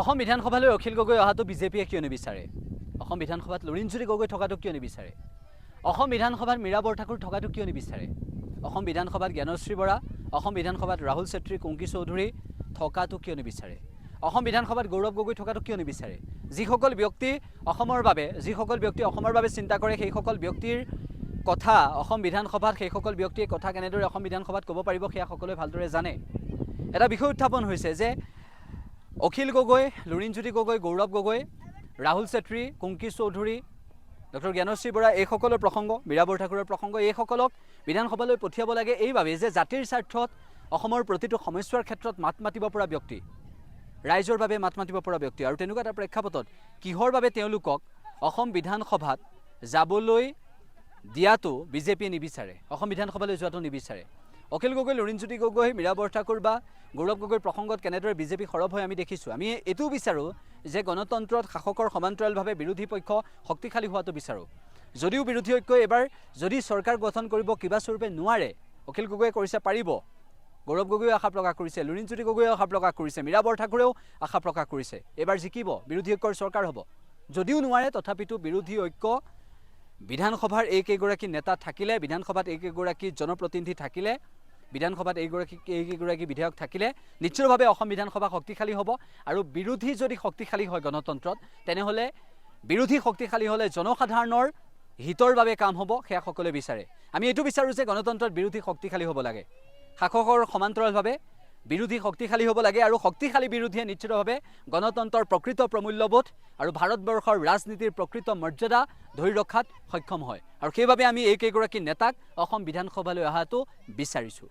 অসম বিধানসভালৈ অখিল গগৈ অহাটো বিজেপিয়ে কিয় নিবিচাৰে? অসম বিধানসভাত লুৰিণজ্যোতি গগৈ থকাটো কিয় নিবিচাৰে? অসম বিধানসভাত মীৰা বৰঠাকুৰ থকাটো কিয় নিবিচাৰে? অসম বিধানসভাত জ্ঞানশ্ৰী বৰা, অসম বিধানসভাত ৰাহুল চেত্ৰী, কুংকি চৌধুৰী থকাটো কিয় নিবিচাৰে? অসম বিধানসভাত গৌৰৱ গগৈ থকাটো কিয় নিবিচাৰে? যিসকল ব্যক্তি অসমৰ বাবে চিন্তা কৰে, সেইসকল ব্যক্তিৰ কথা অসম বিধানসভাত সেইসকল ব্যক্তিয়ে কথা কেনেদৰে অসম বিধানসভাত ক'ব পাৰিব সেয়া সকলোৱে ভালদৰে জানে। এটা বিষয় উত্থাপন হৈছে যে অখিল গগৈ, লুৰিণজ্যোতি গগৈ, গৌৰৱ গগৈ, ৰাহুল চেত্ৰী, কুংকি চৌধুৰী, ডক্টৰ জ্ঞানশ্ৰী বৰা এইসকলৰ প্ৰসংগ, মীৰা বৰঠাকুৰৰ প্ৰসংগ, এইসকলক বিধানসভালৈ পঠিয়াব লাগে এইবাবেই যে জাতিৰ স্বাৰ্থত অসমৰ প্ৰতিটো সমস্যাৰ ক্ষেত্ৰত মাত মাতিব পৰা ব্যক্তি, ৰাইজৰ বাবে মাত মাতিব পৰা ব্যক্তি। আৰু তেনেকুৱা এটা প্ৰেক্ষাপটত কিহৰ বাবে তেওঁলোকক অসম বিধানসভাত যাবলৈ দিয়াটো বিজেপিয়ে নিবিচাৰে, অসম বিধানসভালৈ যোৱাটো নিবিচাৰে। অখিল গগৈ, লুৰিণজ্যোতি গগৈ, মীৰা বৰঠাকুৰ বা গৌৰৱ গগৈৰ প্ৰসংগত কেনেদৰে বিজেপি সৰব হৈ আমি দেখিছোঁ। আমি এইটোও বিচাৰোঁ যে গণতন্ত্ৰত শাসকৰ সমান্তৰালভাৱে বিৰোধী পক্ষ শক্তিশালী হোৱাটো বিচাৰোঁ। যদিও বিৰোধী ঐক্যই এবাৰ যদি চৰকাৰ গঠন কৰিব কিবা স্বৰূপে নোৱাৰে, অখিল গগৈয়ে কৰিছে পাৰিব, গৌৰৱ গগৈয়ে আশা প্ৰকাশ কৰিছে, লুৰিণজ্যোতি গগৈয়ে আশা প্ৰকাশ কৰিছে, মীৰা বৰঠাকুৰেও আশা প্ৰকাশ কৰিছে এইবাৰ জিকিব, বিৰোধী ঐক্যৰ চৰকাৰ হ'ব। যদিও নোৱাৰে তথাপিতো বিৰোধী ঐক্য বিধানসভাৰ এইকেইগৰাকী নেতা থাকিলে, বিধানসভাত এইকেইগৰাকী জনপ্ৰতিনিধি থাকিলে, বিধানসভাত এইকেইগৰাকী বিধায়ক থাকিলে নিশ্চিতভাৱে অসম বিধানসভা শক্তিশালী হ'ব। আৰু বিৰোধী যদি শক্তিশালী হয় গণতন্ত্ৰত, তেনেহ'লে বিৰোধী শক্তিশালী হ'লে জনসাধাৰণৰ হিতৰ বাবে কাম হ'ব, সেয়া সকলোৱে বিচাৰে। আমি এইটো বিচাৰোঁ যে গণতন্ত্ৰত বিৰোধী শক্তিশালী হ'ব লাগে, শাসকৰ সমান্তৰালভাৱে বিৰোধী শক্তিশালী হ'ব লাগে। আৰু শক্তিশালী বিৰোধীয়ে নিশ্চিতভাৱে গণতন্ত্ৰৰ প্ৰকৃত প্ৰমূল্যবোধ আৰু ভাৰতবৰ্ষৰ ৰাজনীতিৰ প্ৰকৃত মৰ্যাদা ধৰি ৰখাত সক্ষম হয়। আৰু সেইবাবে আমি এইকেইগৰাকী নেতাক অসম বিধানসভালৈ অহাটো বিচাৰিছোঁ।